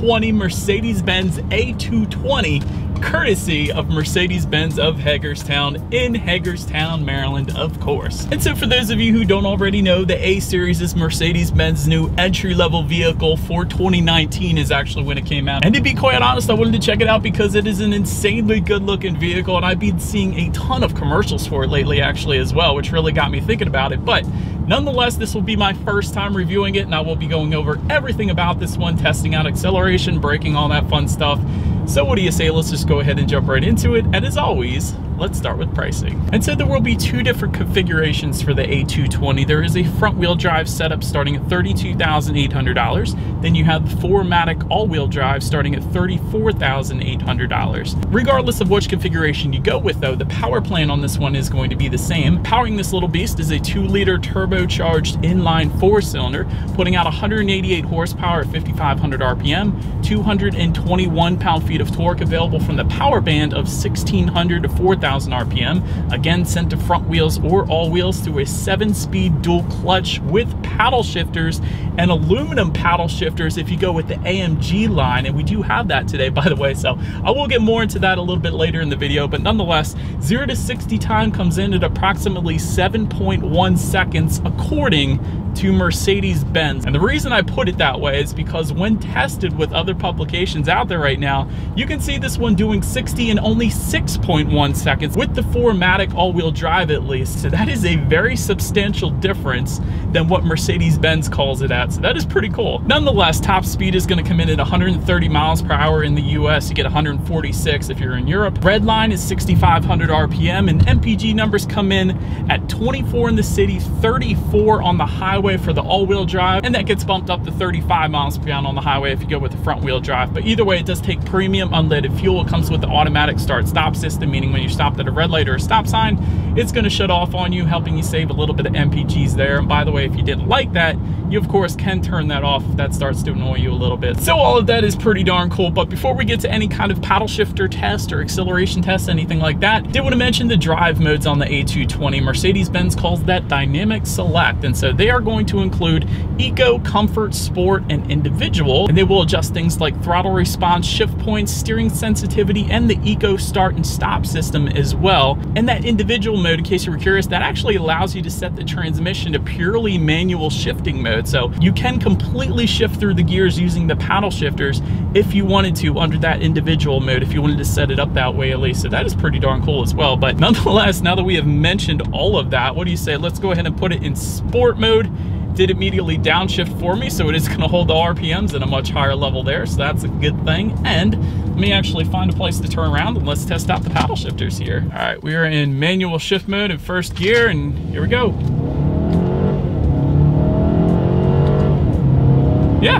2020 Mercedes-Benz A220, courtesy of Mercedes-Benz of Hagerstown in Hagerstown, Maryland, of course. And so for those of you who don't already know, the A-Series is Mercedes-Benz new entry-level vehicle for 2019 is actually when it came out. And to be quite honest, I wanted to check it out because it is an insanely good-looking vehicle, and I've been seeing a ton of commercials for it lately actually as well, which really got me thinking about it. But nonetheless, this will be my first time reviewing it, and I will be going over everything about this one, testing out acceleration, braking, all that fun stuff. So what do you say? Let's just go ahead and jump right into it. And as always, let's start with pricing. And so there will be two different configurations for the A220. There is a front wheel drive setup starting at $32,800. Then you have the 4MATIC all-wheel drive starting at $34,800. Regardless of which configuration you go with though, the power plant on this one is going to be the same. Powering this little beast is a 2-liter turbocharged inline 4-cylinder, putting out 188 horsepower at 5,500 RPM, 221 pound-feet of torque available from the power band of 1,600 to 4,000 RPM, again sent to front wheels or all wheels through a 7-speed dual clutch with paddle shifters and aluminum paddle shifters if you go with the AMG line, and we do have that today, by the way, so I will get more into that a little bit later in the video. But nonetheless, 0 to 60 time comes in at approximately 7.1 seconds according to Mercedes-Benz. And the reason I put it that way is because when tested with other publications out there right now, you can see this one doing 60 in only 6.1 seconds with the 4MATIC all-wheel drive at least. So that is a very substantial difference than what Mercedes-Benz calls it at. So that is pretty cool. Nonetheless, top speed is going to come in at 130 miles per hour in the US. You get 146 if you're in Europe. Red line is 6,500 RPM, and MPG numbers come in at 24 in the city, 34 on the highway for the all-wheel drive, and that gets bumped up to 35 miles per gallon on the highway if you go with the front-wheel drive. But either way, it does take premium unleaded fuel. It comes with the automatic start-stop system, meaning when you're stopped at a red light or a stop sign, it's going to shut off on you, helping you save a little bit of MPGs there. And by the way, if you didn't like that, you of course can turn that off if that starts to annoy you a little bit. So all of that is pretty darn cool. But before we get to any kind of paddle shifter test or acceleration test, anything like that, I did want to mention the drive modes on the A220. Mercedes-Benz calls that Dynamic Select, and so they are going to include Eco, Comfort, Sport, and Individual, and they will adjust things like throttle response, shift points, steering sensitivity, and the Eco start and stop system as well. And that Individual mode, in case you were curious, that actually allows you to set the transmission to purely manual shifting mode. So you can completely shift through the gears using the paddle shifters if you wanted to under that Individual mode, if you wanted to set it up that way at least. So that is pretty darn cool as well. But nonetheless, now that we have mentioned all of that, what do you say? Let's go ahead and put it in sport mode. Did immediately downshift for me, so it is going to hold the RPMs at a much higher level there, so that's a good thing. And let me actually find a place to turn around and let's test out the paddle shifters here. All right, we are in manual shift mode in first gear, and here we go. Yeah,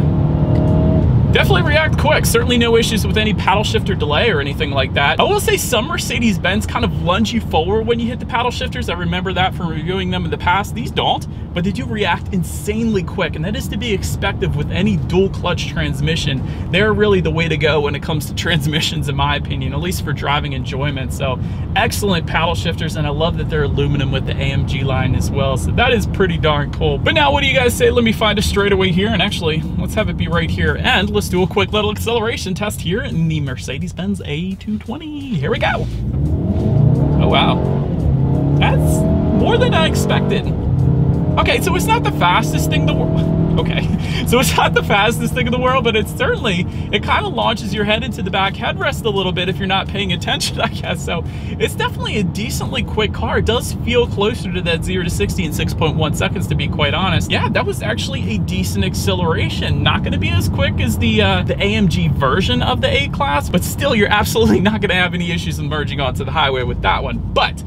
definitely react quick. Certainly no issues with any paddle shifter delay or anything like that. I will say some Mercedes-Benz kind of lunge you forward when you hit the paddle shifters. I remember that from reviewing them in the past. These don't, but they do react insanely quick, and that is to be expected with any dual clutch transmission. They're really the way to go when it comes to transmissions, in my opinion, at least for driving enjoyment. So excellent paddle shifters, and I love that they're aluminum with the AMG line as well. So that is pretty darn cool. But now what do you guys say? Let me find a straightaway here, and actually let's have it be right here, and let's do a quick little acceleration test here in the Mercedes-Benz A220. Here we go. Oh wow, that's more than I expected. Okay, so it's not the fastest thing in the world. Okay, so it's not the fastest thing in the world, but it's certainly, it kind of launches your head into the back headrest a little bit if you're not paying attention, I guess. So it's definitely a decently quick car. It does feel closer to that 0 to 60 in 6.1 seconds, to be quite honest. Yeah, that was actually a decent acceleration. Not going to be as quick as the AMG version of the A-Class, but still, you're absolutely not going to have any issues in merging onto the highway with that one. But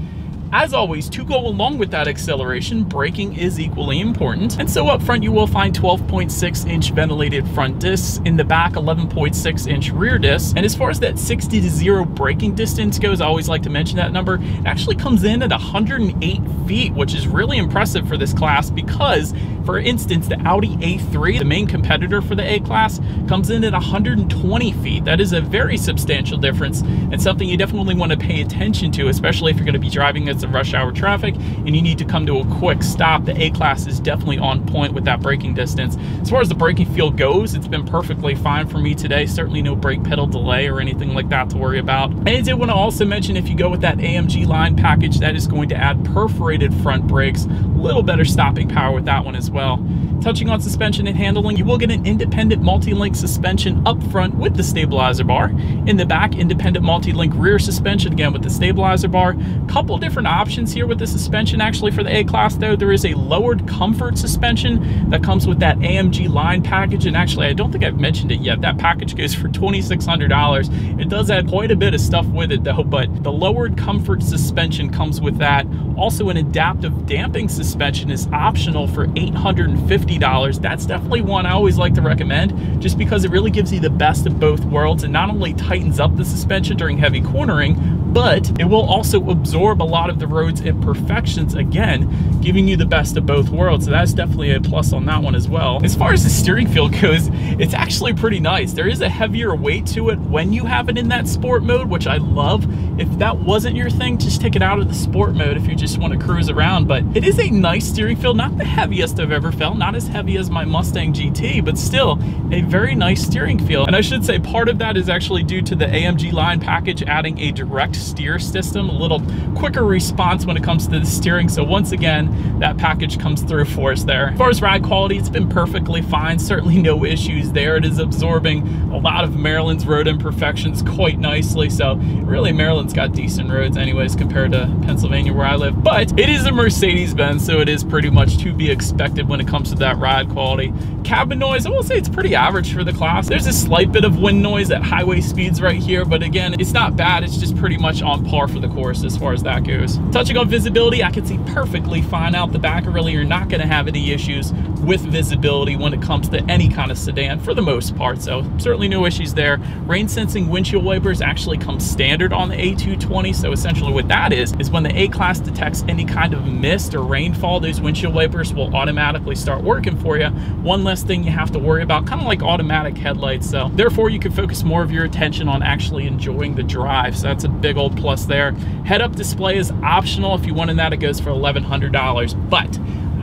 as always, to go along with that acceleration, braking is equally important. And so up front, you will find 12.6-inch ventilated front discs. In the back, 11.6-inch rear discs. And as far as that 60 to 0 braking distance goes, I always like to mention that number. It actually comes in at 108 feet, which is really impressive for this class because, for instance, the Audi A3, the main competitor for the A-Class, comes in at 120 feet. That is a very substantial difference and something you definitely want to pay attention to, especially if you're going to be driving at some rush hour traffic and you need to come to a quick stop. The A-Class is definitely on point with that braking distance. As far as the braking feel goes, it's been perfectly fine for me today. Certainly no brake pedal delay or anything like that to worry about. And I did want to also mention, if you go with that AMG line package, that is going to add perforated front brakes, a little better stopping power with that one as well. Touching on suspension and handling, you will get an independent multi-link suspension up front with the stabilizer bar. In the back, independent multi-link rear suspension, again with the stabilizer bar. Couple different options here with the suspension actually for the A-Class though. There is a lowered comfort suspension that comes with that AMG line package, and actually I don't think I've mentioned it yet. That package goes for $2,600. It does add quite a bit of stuff with it though, but the lowered comfort suspension comes with that. Also, an adaptive damping suspension is optional for $850. That's definitely one I always like to recommend, just because it really gives you the best of both worlds and not only tightens up the suspension during heavy cornering, but it will also absorb a lot of the road's imperfections, again, giving you the best of both worlds. So that's definitely a plus on that one as well. As far as the steering feel goes, it's actually pretty nice. There is a heavier weight to it when you have it in that sport mode, which I love. If that wasn't your thing, just take it out of the sport mode if you just want to cruise around. But it is a nice steering feel, not the heaviest I've ever felt, not as heavy as my Mustang GT, but still a very nice steering feel. And I should say part of that is actually due to the AMG line package adding a direct steer system, a little quicker response when it comes to the steering. So once again, that package comes through for us there. As far as ride quality, it's been perfectly fine. Certainly no issues there. It is absorbing a lot of Maryland's road imperfections quite nicely. So really Maryland's got decent roads anyways compared to Pennsylvania where I live. But it is a Mercedes-Benz, so it is pretty much to be expected when it comes to that ride quality. Cabin noise, I will say it's pretty average for the class. There's a slight bit of wind noise at highway speeds right here, but again, it's not bad. It's just pretty much on par for the course as far as that goes. Touching on visibility, I can see perfectly fine out the back. Really, you're not going to have any issues with visibility when it comes to any kind of sedan for the most part, so certainly no issues there. Rain sensing windshield wipers actually come standard on the A220, so essentially what that is when the A-Class detects any kind of mist or rainfall, those windshield wipers will automatically start working for you. One less thing you have to worry about, kind of like automatic headlights, so therefore you can focus more of your attention on actually enjoying the drive, so that's a big old plus there. Head-up display is optional. If you wanted that, it goes for $1,100, but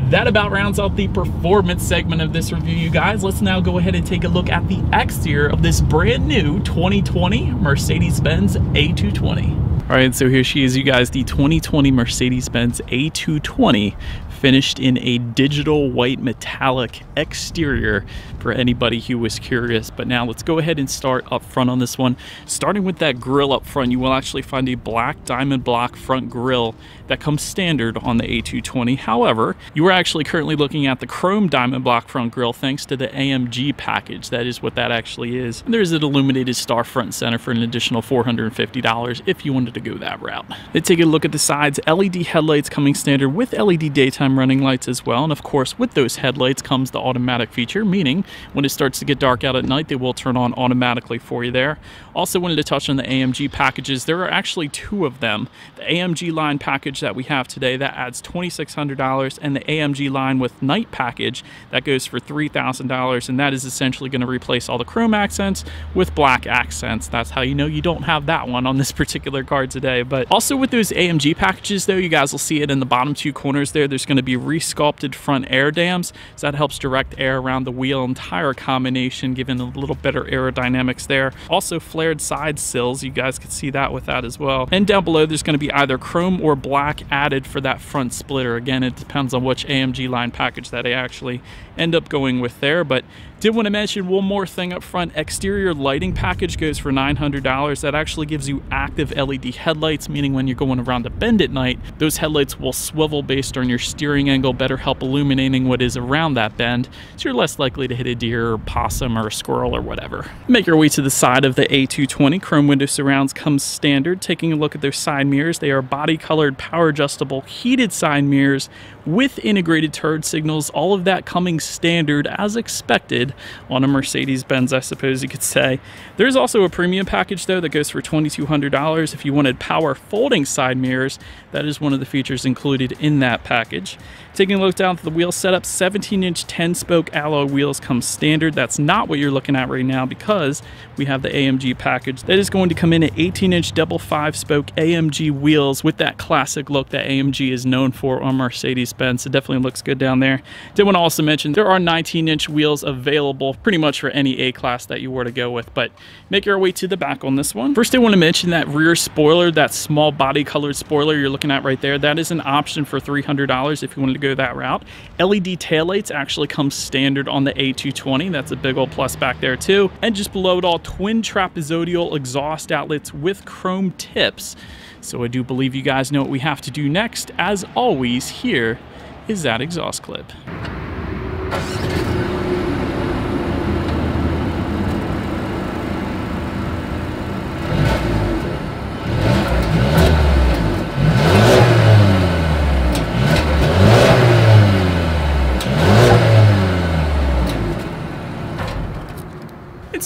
that about rounds out the performance segment of this review, you guys. Let's now go ahead and take a look at the exterior of this brand new 2020 Mercedes-Benz A220. All right, so here she is, you guys, the 2020 Mercedes-Benz A220, finished in a digital white metallic exterior for anybody who was curious. But now let's go ahead and start up front on this one. Starting with that grille up front, you will actually find a black diamond block front grille that comes standard on the A220. However, you are actually currently looking at the chrome diamond block front grille thanks to the AMG package. That is what that actually is. And there's an illuminated star front and center for an additional $450 if you wanted to go that route. Then take a look at the sides. LED headlights coming standard with LED daytime running lights as well. And of course, with those headlights comes the automatic feature, meaning when it starts to get dark out at night, they will turn on automatically for you there. Also wanted to touch on the AMG packages. There are actually two of them. The AMG line package that we have today, that adds $2,600, and the AMG line with night package that goes for $3,000, and that is essentially going to replace all the chrome accents with black accents. That's how you know you don't have that one on this particular car today. But also with those AMG packages though, you guys will see it in the bottom two corners there. There's going to be resculpted front air dams, so that helps direct air around the wheel and tire combination, giving a little better aerodynamics there. Also flared side sills, you guys can see that with that as well. And down below there's going to be either chrome or black added for that front splitter. Again, it depends on which AMG line package that they actually end up going with there. But did want to mention one more thing up front. Exterior lighting package goes for $900. That actually gives you active LED headlights, meaning when you're going around a bend at night, those headlights will swivel based on your steering angle, better help illuminating what is around that bend, so you're less likely to hit a deer or possum or a squirrel or whatever. Make your way to the side of the A220. Chrome window surrounds comes standard. Taking a look at their side mirrors, they are body colored, power adjustable, heated side mirrors with integrated turn signals, all of that coming standard as expected head on a Mercedes-Benz, I suppose you could say. There's also a premium package though that goes for $2,200. If you wanted power folding side mirrors, that is one of the features included in that package. Taking a look down at the wheel setup, 17-inch 10-spoke alloy wheels come standard. That's not what you're looking at right now because we have the AMG package. That is going to come in at 18-inch double 5-spoke AMG wheels with that classic look that AMG is known for on Mercedes-Benz. It definitely looks good down there. Did want to also mention there are 19-inch wheels available pretty much for any A-Class that you were to go with, but make your way to the back on this one. First, I want to mention that rear spoiler, that small body colored spoiler you're looking at right there. That is an option for $300 if you wanted to go that route. LED taillights actually come standard on the A220. That's a big old plus back there too. And just below it all, twin trapezoidal exhaust outlets with chrome tips. So I do believe you guys know what we have to do next. As always, here is that exhaust clip.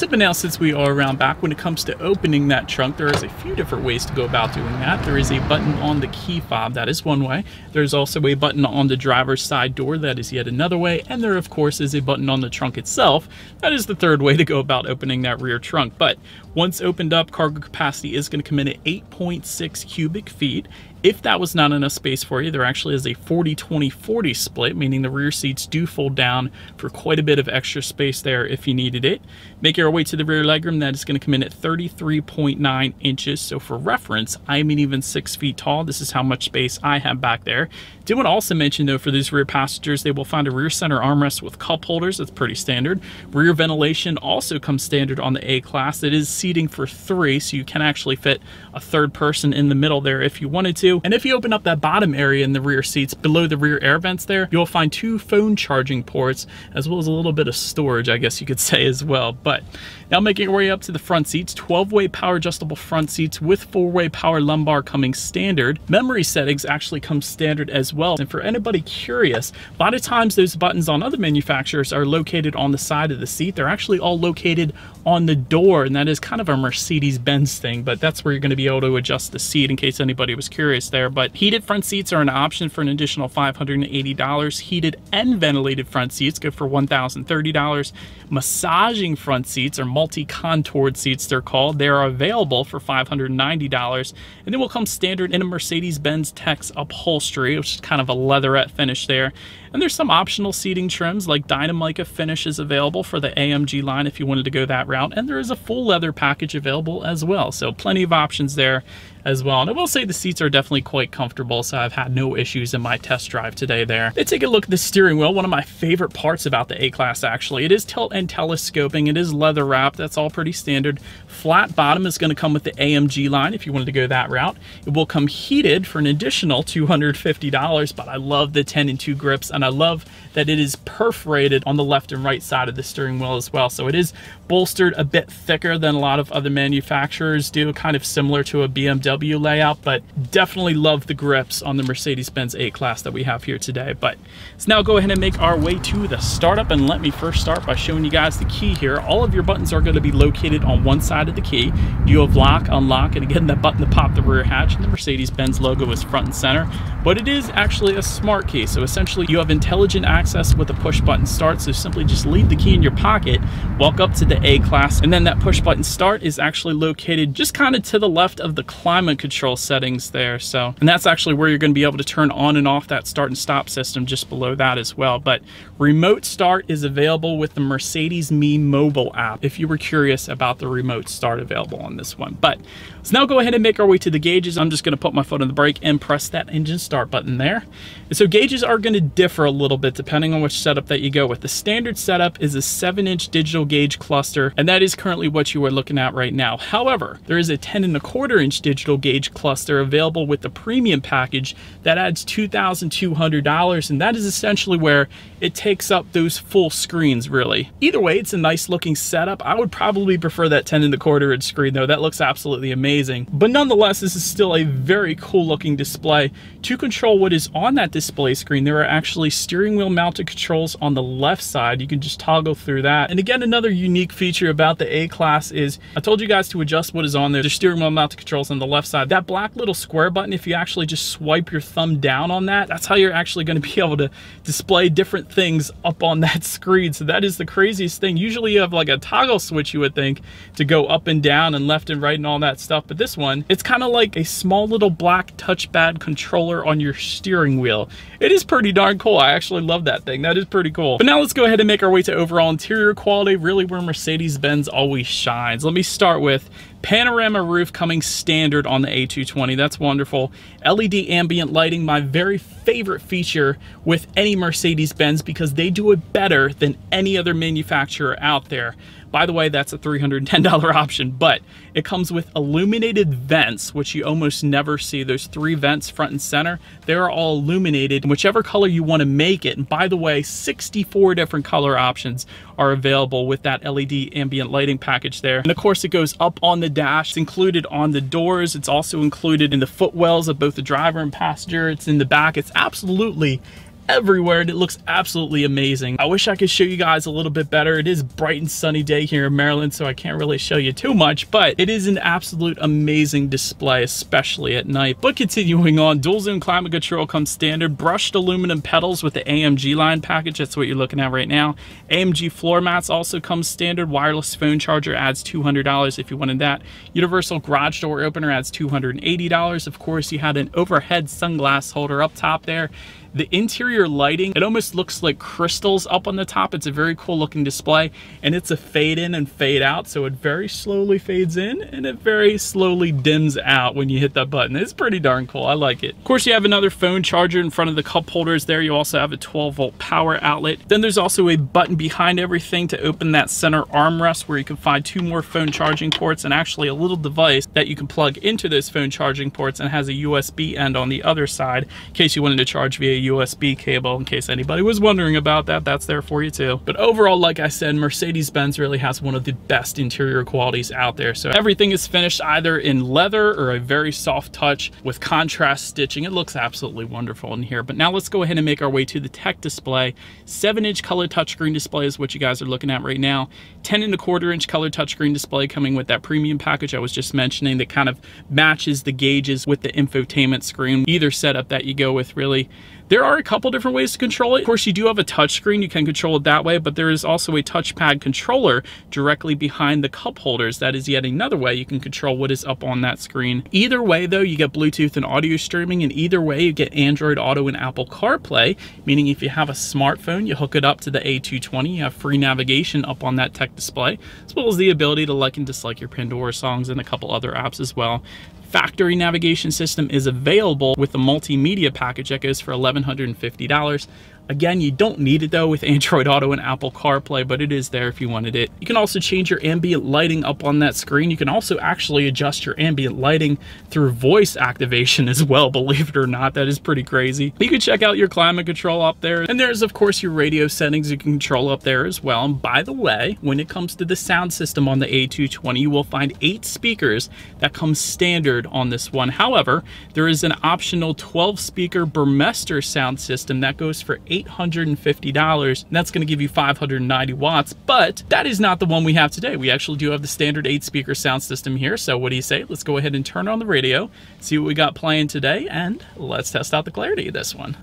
But now, since we are around back, when it comes to opening that trunk, there is a few different ways to go about doing that. There is a button on the key fob, that is one way. There's also a button on the driver's side door, that is yet another way. And there, of course, is a button on the trunk itself. That is the third way to go about opening that rear trunk. But once opened up, cargo capacity is going to come in at 8.6 cubic feet. If that was not enough space for you, there actually is a 40-20-40 split, meaning the rear seats do fold down for quite a bit of extra space there if you needed it. Make your way to the rear legroom. That is going to come in at 33.9 inches. So for reference, I'm an even 6 feet tall. This is how much space I have back there. Did want to also mention though, for these rear passengers, they will find a rear center armrest with cup holders. That's pretty standard. Rear ventilation also comes standard on the A-Class. It is seating for 3, so you can actually fit a third person in the middle there if you wanted to. And if you open up that bottom area in the rear seats below the rear air vents there, you'll find 2 phone charging ports as well as a little bit of storage, I guess you could say as well. But now making your way up to the front seats, 12-way power adjustable front seats with 4-way power lumbar coming standard. Memory settings actually come standard as well. And for anybody curious, a lot of times those buttons on other manufacturers are located on the side of the seat. They're actually all located on the door, and that is kind of a Mercedes-Benz thing, but that's where you're going to be able to adjust the seat in case anybody was curious there. But heated front seats are an option for an additional $580. Heated and ventilated front seats go for $1,030. Massaging front seats, or multi-contoured seats they're called, they are available for $590, and they will come standard in a Mercedes-Benz Tex upholstery, which is kind of a leatherette finish there. And there's some optional seating trims like Dynamica finish is available for the AMG line if you wanted to go that route, and there is a full leather package available as well, so plenty of options there as well. And I will say the seats are definitely quite comfortable, so I've had no issues in my test drive today there. Let's take a look at the steering wheel. One of my favorite parts about the A-Class actually. It is tilt and telescoping. It is leather wrapped. That's all pretty standard. Flat bottom is going to come with the AMG line if you wanted to go that route. It will come heated for an additional $250, but I love the 10 and 2 grips, and I love that it is perforated on the left and right side of the steering wheel as well. So it is bolstered a bit thicker than a lot of other manufacturers do, kind of similar to a BMW layout, but definitely love the grips on the Mercedes-Benz A-Class that we have here today. But let's now go ahead and make our way to the startup, and let me first start by showing you guys the key here. All of your buttons are going to be located on one side of the key. You have lock, unlock, and again that button to pop the rear hatch, and the Mercedes-Benz logo is front and center, but it is actually a smart key. So essentially you have intelligent access with a push button start. So simply just leave the key in your pocket, walk up to the A-Class, and then that push button start is actually located just kind of to the left of the climate control settings there. So, and that's actually where you're going to be able to turn on and off that start and stop system just below that as well. But remote start is available with the Mercedes Me mobile app if you were curious about the remote start available on this one. But let's now go ahead and make our way to the gauges. I'm just going to put my foot on the brake and press that engine start button there. And so gauges are going to differ a little bit depending on which setup that you go with. The standard setup is a 7-inch digital gauge cluster, and that is currently what you are looking at right now. However, there is a 10 1/4 inch digital digital gauge cluster available with the premium package that adds $2,200, and that is essentially where it takes up those full screens really. Either way, it's a nice looking setup. I would probably prefer that 10.25 inch screen though. That looks absolutely amazing. But nonetheless, this is still a very cool looking display. To control what is on that display screen, there are actually steering wheel mounted controls on the left side. You can just toggle through that. And again, another unique feature about the A-Class is I told you guys to adjust what is on there. There's steering wheel mounted controls on the left side. That black little square button, if you actually just swipe your thumb down on that, that's how you're actually going to be able to display different things up on that screen. So that is the craziest thing. Usually you have like a toggle switch, you would think, to go up and down and left and right and all that stuff. But this one, it's kind of like a small little black touchpad controller on your steering wheel. It is pretty darn cool. I actually love that thing. That is pretty cool. But now let's go ahead and make our way to overall interior quality, really where Mercedes-Benz always shines. Let me start with panorama roof coming standard on the A220. That's wonderful. LED ambient lighting, my very favorite feature with any Mercedes-Benz because they do it better than any other manufacturer out there. By the way, that's a $310 option, but it comes with illuminated vents, which you almost never see. Those 3 vents front and center, they're all illuminated in whichever color you want to make it. And by the way, 64 different color options are available with that LED ambient lighting package there. And of course, it goes up on the dash. It's included on the doors. It's also included in the footwells of both the driver and passenger. It's in the back. It's absolutely everywhere, and it looks absolutely amazing. I wish I could show you guys a little bit better. It is bright and sunny day here in Maryland, so I can't really show you too much, but it is an absolute amazing display, especially at night. But continuing on, dual zone climate control comes standard, brushed aluminum pedals with the AMG line package. That's what you're looking at right now. AMG floor mats also comes standard. Wireless phone charger adds $200 if you wanted that. Universal garage door opener adds $280. Of course, you had an overhead sunglass holder up top there. The interior lighting, it almost looks like crystals up on the top. It's a very cool looking display, and it's a fade in and fade out, so it very slowly fades in and it very slowly dims out when you hit that button. It's pretty darn cool. I like it. Of course, you have another phone charger in front of the cup holders there. You also have a 12-volt power outlet. Then there's also a button behind everything to open that center armrest where you can find 2 more phone charging ports and actually a little device that you can plug into those phone charging ports, and has a USB end on the other side in case you wanted to charge via USB cable. In case anybody was wondering about that, that's there for you too. But overall, like I said, Mercedes-Benz really has one of the best interior qualities out there. So everything is finished either in leather or a very soft touch with contrast stitching. It looks absolutely wonderful in here. But now let's go ahead and make our way to the tech display. 7-inch color touchscreen display is what you guys are looking at right now. 10.25 inch color touchscreen display coming with that premium package I was just mentioning that kind of matches the gauges with the infotainment screen. Either setup that you go with, really. There are a couple different ways to control it. Of course, you do have a touchscreen. You can control it that way, but there is also a touchpad controller directly behind the cup holders. That is yet another way you can control what is up on that screen. Either way, though, you get Bluetooth and audio streaming, and either way, you get Android Auto and Apple CarPlay, meaning if you have a smartphone, you hook it up to the A220, you have free navigation up on that tech display, as well as the ability to like and dislike your Pandora songs and a couple other apps as well. Factory navigation system is available with the multimedia package that goes for $1,150. Again, you don't need it though with Android Auto and Apple CarPlay, but it is there if you wanted it. You can also change your ambient lighting up on that screen. You can also actually adjust your ambient lighting through voice activation as well, believe it or not. That is pretty crazy. You can check out your climate control up there. And there's, of course, your radio settings you can control up there as well. And by the way, when it comes to the sound system on the A220, you will find 8 speakers that come standard on this one. However, there is an optional 12-speaker Burmester sound system that goes for $850, and that's going to give you 590 watts, but that is not the one we have today. We actually do have the standard 8-speaker sound system here, so what do you say? Let's go ahead and turn on the radio, see what we got playing today, and let's test out the clarity of this one.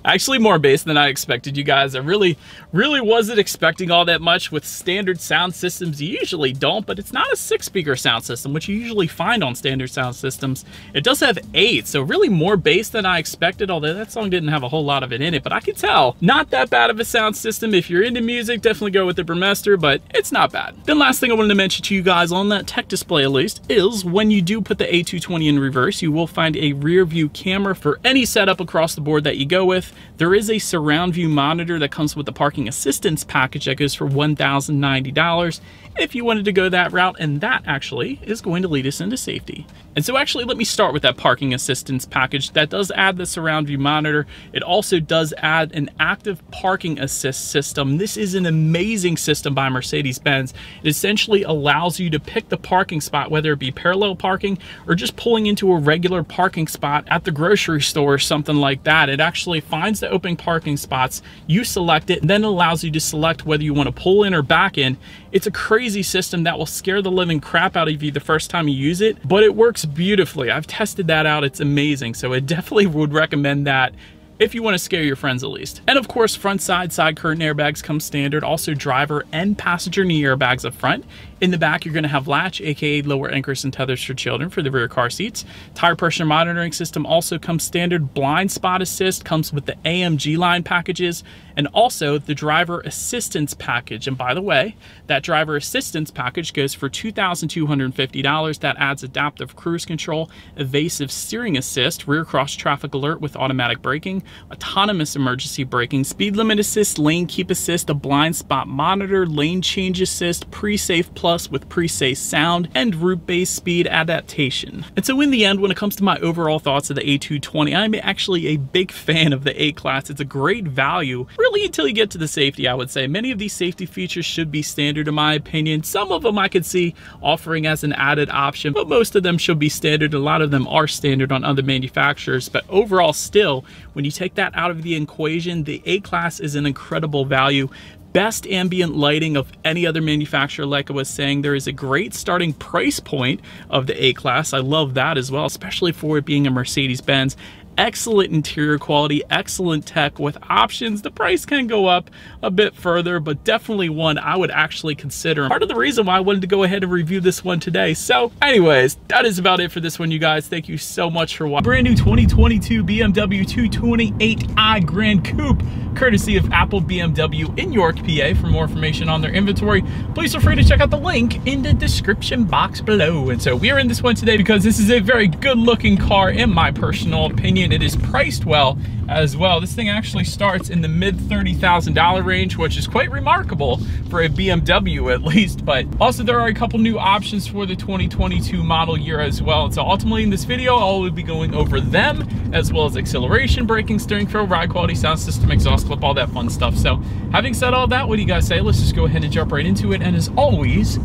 Actually more bass than I expected, you guys. I really wasn't expecting all that much with standard sound systems. You usually don't, but it's not a 6-speaker sound system, which you usually find on standard sound systems. It does have 8, so really more bass than I expected, although that song didn't have a whole lot of it in it, but I can tell. Not that bad of a sound system. If you're into music, definitely go with the Burmester, but it's not bad. Then last thing I wanted to mention to you guys on that tech display at least is when you do put the A220 in reverse, you will find a rear view camera for any setup across the board that you go with. There is a surround view monitor that comes with the parking assistance package that goes for $1,090 if you wanted to go that route, and that actually is going to lead us into safety. And so actually, let me start with that parking assistance package. That does add the surround view monitor. It also does add an active parking assist system. This is an amazing system by Mercedes-Benz. It essentially allows you to pick the parking spot, whether it be parallel parking or just pulling into a regular parking spot at the grocery store or something like that. It actually finds the open parking spots, you select it, and then it allows you to select whether you want to pull in or back in. It's a crazy system that will scare the living crap out of you the first time you use it, but it works beautifully. I've tested that out. It's amazing. So I definitely would recommend that if you want to scare your friends at least. And of course, front side curtain airbags come standard, also driver and passenger knee airbags up front. In the back, you're going to have latch, aka lower anchors and tethers for children for the rear car seats. Tire pressure monitoring system also comes standard. Blind spot assist comes with the AMG line packages, and also the driver assistance package. And by the way, that driver assistance package goes for $2,250. That adds adaptive cruise control, evasive steering assist, rear cross traffic alert with automatic braking, autonomous emergency braking, speed limit assist, lane keep assist, a blind spot monitor, lane change assist, pre-safe plus with pre-safe sound, and route-based speed adaptation. And so in the end, when it comes to my overall thoughts of the A220, I'm actually a big fan of the A-Class. It's a great value, really until you get to the safety, I would say. Many of these safety features should be standard in my opinion. Some of them I could see offering as an added option, but most of them should be standard. A lot of them are standard on other manufacturers, but overall still, when you take that out of the equation, the A-Class is an incredible value. Best ambient lighting of any other manufacturer. Like I was saying, there is a great starting price point of the A-Class. I love that as well, especially for it being a Mercedes-Benz. Excellent interior quality, excellent tech with options. The price can go up a bit further, but definitely one I would actually consider. Part of the reason why I wanted to go ahead and review this one today. So anyways, that is about it for this one, you guys. Thank you so much for watching. Brand new 2022 BMW 228i Grand Coupe, courtesy of Apple BMW in York, PA. For more information on their inventory, please feel free to check out the link in the description box below. And so we are in this one today because this is a very good looking car in my personal opinion. It is priced well as well. This thing actually starts in the mid $30,000 range, which is quite remarkable for a BMW at least. But also there are a couple new options for the 2022 model year as well. And so ultimately in this video, I will be going over them, as well as acceleration, braking, steering feel, ride quality, sound system, exhaust clip, all that fun stuff. So having said all that, what do you guys say? Let's just go ahead and jump right into it. And as always,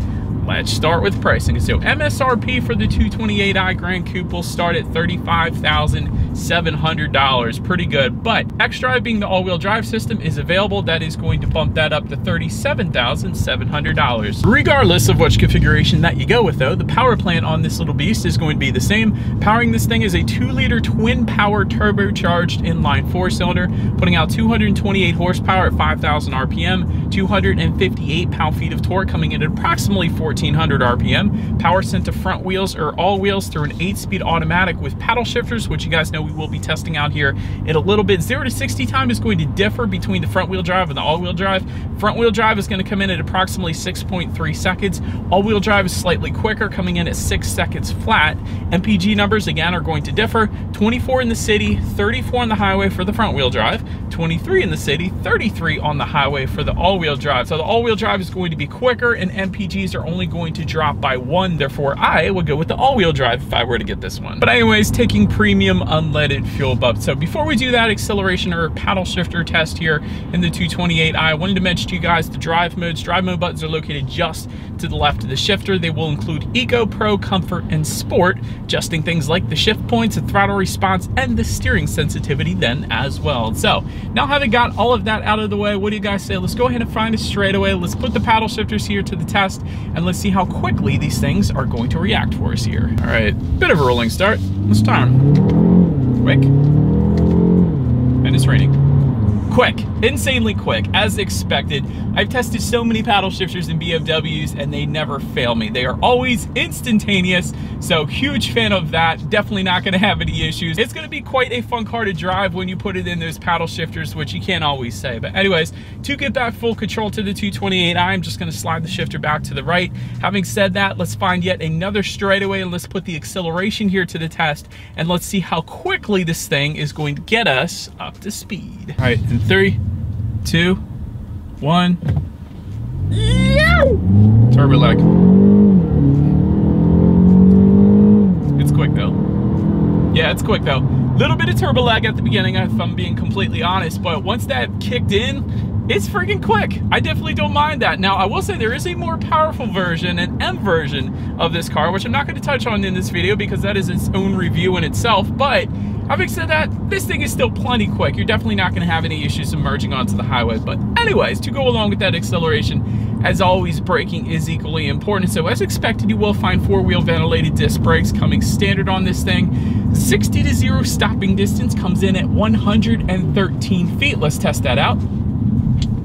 let's start with pricing. So MSRP for the 228i Grand Coupe will start at $35,700. Pretty good, but xDrive, being the all-wheel drive system, is available. That is going to bump that up to $37,700. Regardless of which configuration that you go with though, the power plant on this little beast is going to be the same. Powering this thing is a 2-liter twin power turbocharged inline 4-cylinder, putting out 228 horsepower at 5,000 RPM, 258 pound-feet of torque, coming in at approximately 1400 RPM. Power sent to front wheels or all wheels through an 8-speed automatic with paddle shifters, which you guys know we will be testing out here in a little bit. 0 to 60 time is going to differ between the front wheel drive and the all-wheel drive. Front wheel drive is going to come in at approximately 6.3 seconds. All-wheel drive is slightly quicker, coming in at 6 seconds flat. MPG numbers again are going to differ. 24 in the city, 34 on the highway for the front wheel drive, 23 in the city, 33 on the highway for the all-wheel drive. So the all-wheel drive is going to be quicker, and MPGs are only going to drop by 1. Therefore, I would go with the all-wheel drive if I were to get this one. But anyways, taking premium unleaded fuel buff. So before we do that acceleration or paddle shifter test here in the 228i, I wanted to mention to you guys the drive modes. Drive mode buttons are located just to the left of the shifter. They will include Eco, Pro, Comfort, and Sport, adjusting things like the shift points, the throttle response, and the steering sensitivity then as well. So now having got all of that out of the way, what do you guys say? Let's go ahead and find a straightaway. Let's put the paddle shifters here to the test, and let's see how quickly these things are going to react for us here. All right, bit of a rolling start. Let's start. Quick. And it's raining. Quick, insanely quick, as expected. I've tested so many paddle shifters in BMWs and they never fail me. They are always instantaneous, so huge fan of that. Definitely not gonna have any issues. It's gonna be quite a fun car to drive when you put it in those paddle shifters, which you can't always say. But anyways, to get back full control to the 228i, I'm just gonna slide the shifter back to the right. Having said that, let's find yet another straightaway and let's put the acceleration here to the test and let's see how quickly this thing is going to get us up to speed. All right, in 3, 2, 1. Turbo lag. It's quick though. Yeah, it's quick though. Little bit of turbo lag at the beginning, if I'm being completely honest, but once that kicked in, it's freaking quick. I definitely don't mind that. Now, I will say there is a more powerful version, an M version of this car, which I'm not going to touch on in this video because that is its own review in itself, but having said that, this thing is still plenty quick. You're definitely not going to have any issues emerging onto the highway. But anyways, to go along with that acceleration, as always, braking is equally important. So as expected, you will find 4-wheel ventilated disc brakes coming standard on this thing. 60 to 0 stopping distance comes in at 113 feet. Let's test that out.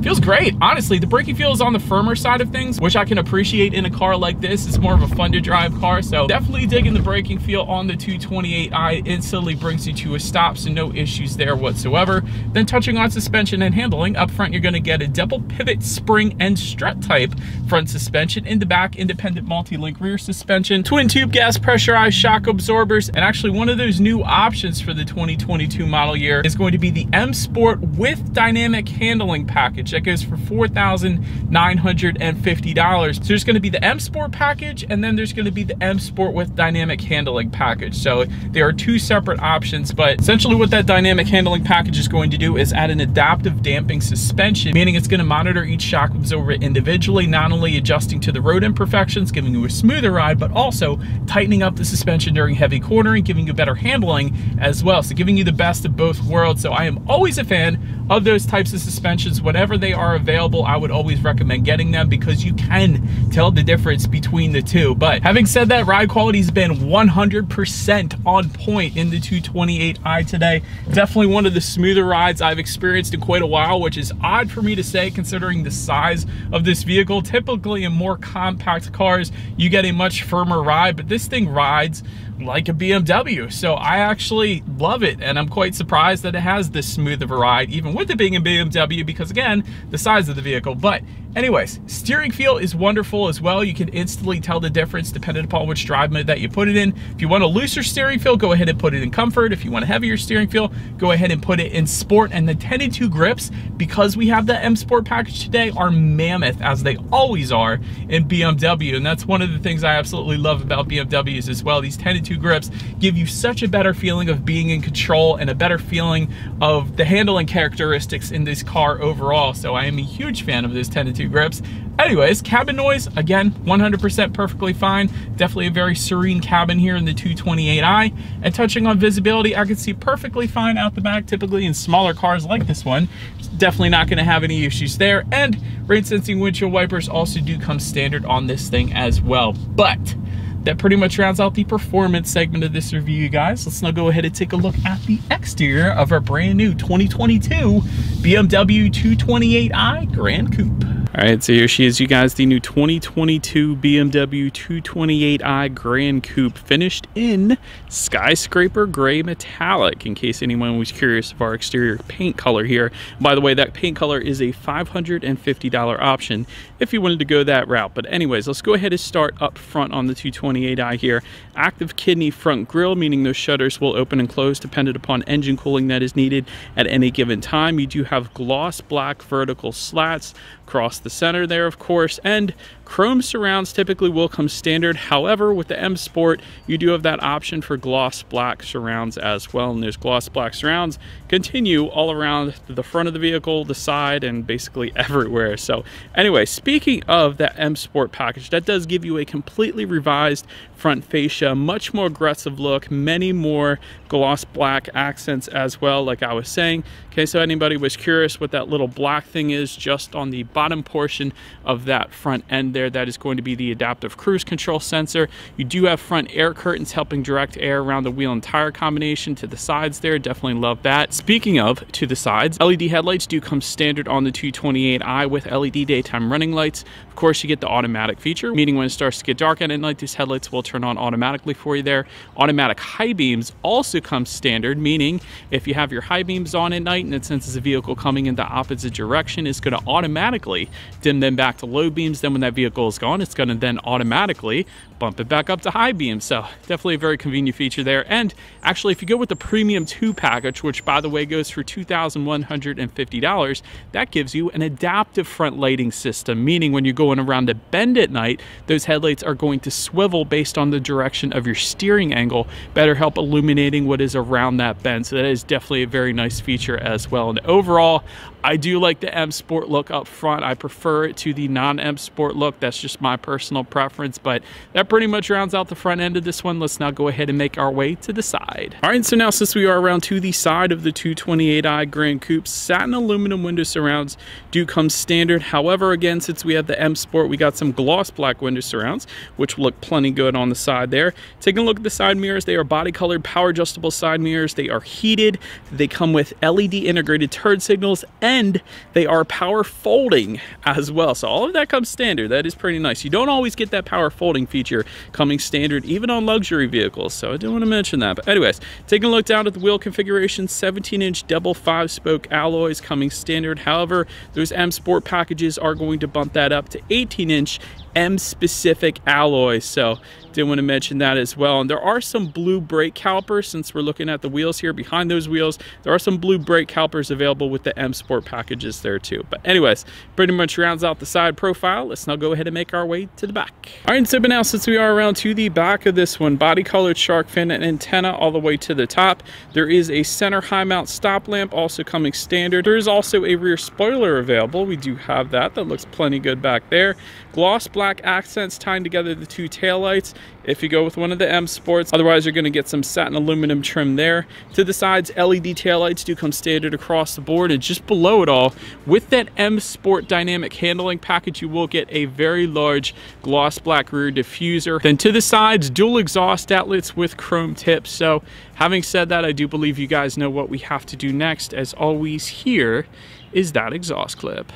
Feels great. Honestly, the braking feel is on the firmer side of things, which I can appreciate in a car like this. It's more of a fun to drive car, so definitely digging the braking feel on the 228i. Instantly brings you to a stop, so no issues there whatsoever. Then touching on suspension and handling, up front you're going to get a double pivot spring and strut type front suspension. In the back, independent multi-link rear suspension, twin tube gas pressurized shock absorbers, and actually one of those new options for the 2022 model year is going to be the M Sport with dynamic handling package. That goes for $4,950. So there's going to be the M Sport package, and then there's going to be the M Sport with dynamic handling package. So there are two separate options, but essentially what that dynamic handling package is going to do is add an adaptive damping suspension, meaning it's going to monitor each shock absorber individually, not only adjusting to the road imperfections, giving you a smoother ride, but also tightening up the suspension during heavy cornering, giving you better handling as well. So giving you the best of both worlds. So I am always a fan of those types of suspensions. Whenever they are available, I would always recommend getting them because you can tell the difference between the two. But having said that, ride quality has been 100% on point in the 228i today. Definitely one of the smoother rides I've experienced in quite a while, which is odd for me to say considering the size of this vehicle. Typically in more compact cars, you get a much firmer ride, but this thing rides like a BMW. So I actually love it, and I'm quite surprised that it has this smooth of a ride, even with it being a BMW, because again, the size of the vehicle. But anyways, steering feel is wonderful as well. You can instantly tell the difference depending upon which drive mode that you put it in. If you want a looser steering feel, go ahead and put it in comfort. If you want a heavier steering feel, go ahead and put it in sport. And the 10-2 grips, because we have the M Sport package today, are mammoth, as they always are in BMW. And that's one of the things I absolutely love about BMWs as well. These 10-2 grips give you such a better feeling of being in control and a better feeling of the handling characteristics in this car overall. So I am a huge fan of those 10-2 grips. Anyways, cabin noise, again, 100% perfectly fine. Definitely a very serene cabin here in the 228i. And touching on visibility, I can see perfectly fine out the back. Typically in smaller cars like this one, definitely not going to have any issues there. And rain sensing windshield wipers also do come standard on this thing as well. But that pretty much rounds out the performance segment of this review, you guys. Let's now go ahead and take a look at the exterior of our brand new 2022 BMW 228i Grand Coupe. All right, so here she is, you guys, the new 2022 BMW 228i Grand Coupe, finished in skyscraper gray metallic, in case anyone was curious of our exterior paint color here. By the way, that paint color is a $550 option if you wanted to go that route. But anyways, let's go ahead and start up front on the 228i here. Active kidney front grille, meaning those shutters will open and close dependent upon engine cooling that is needed at any given time. You do have gloss black vertical slats across the center there, of course, and chrome surrounds typically will come standard. However, with the M Sport, you do have that option for gloss black surrounds as well, and those gloss black surrounds continue all around the front of the vehicle, the side, and basically everywhere. So anyway, speaking of that M Sport package, that does give you a completely revised front fascia, much more aggressive look, many more gloss black accents as well, like I was saying. Okay, so anybody was curious what that little black thing is just on the bottom portion of that front end there. That is going to be the adaptive cruise control sensor. You do have front air curtains helping direct air around the wheel and tire combination to the sides there. Definitely love that. Speaking of to the sides, LED headlights do come standard on the 228i with LED daytime running lights. Of course, you get the automatic feature, meaning when it starts to get dark out at night, these headlights will turn on automatically for you there. Automatic high beams also come standard, meaning if you have your high beams on at night and it senses a vehicle coming in the opposite direction, it's going to automatically dim them back to low beams. Then when that vehicle is gone, it's going to then automatically bump it back up to high beams. So definitely a very convenient feature there. And actually, if you go with the Premium 2 package, which by the way goes for $2,150, that gives you an adaptive front lighting system, meaning when you're going around a bend at night, those headlights are going to swivel based on the direction of your steering angle, better help illuminating what is around that bend. So that is definitely a very nice feature as well. And overall, I do like the M Sport look up front. I prefer it to the non-M Sport look. That's just my personal preference, but that pretty much rounds out the front end of this one. Let's now go ahead and make our way to the side. All right, so now since we are around to the side of the 228i Grand Coupe, satin aluminum window surrounds do come standard. However, again, since we have the M Sport, we got some gloss black window surrounds, which will look plenty good on the side there. Taking a look at the side mirrors, they are body colored, power adjustable side mirrors. They are heated. They come with LED integrated turn signals, and they are power folding as well. So all of that comes standard. That is pretty nice. You don't always get that power folding feature coming standard, even on luxury vehicles. So I didn't want to mention that. But anyways, taking a look down at the wheel configuration, 17-inch double 5-spoke alloys coming standard. However, those M Sport packages are going to bump that up to 18-inch M-specific alloys. So did want to mention that as well. And there are some blue brake calipers, since we're looking at the wheels here. Behind those wheels, there are some blue brake calipers available with the M Sport packages there too. But anyways, pretty much rounds out the side profile. Let's now go ahead and make our way to the back. All right, so but now since we are around to the back of this one, body colored shark fin and antenna all the way to the top. There is a center high mount stop lamp also coming standard. There is also a rear spoiler available. We do have that. That looks plenty good back there. Gloss black accents tying together the two taillights if you go with one of the M Sports. Otherwise, you're going to get some satin aluminum trim there. To the sides, LED taillights do come standard across the board. And just below it all, with that M Sport dynamic handling package, you will get a very large gloss black rear diffuser. Then to the sides, dual exhaust outlets with chrome tips. So having said that, I do believe you guys know what we have to do next. As always, here is that exhaust clip.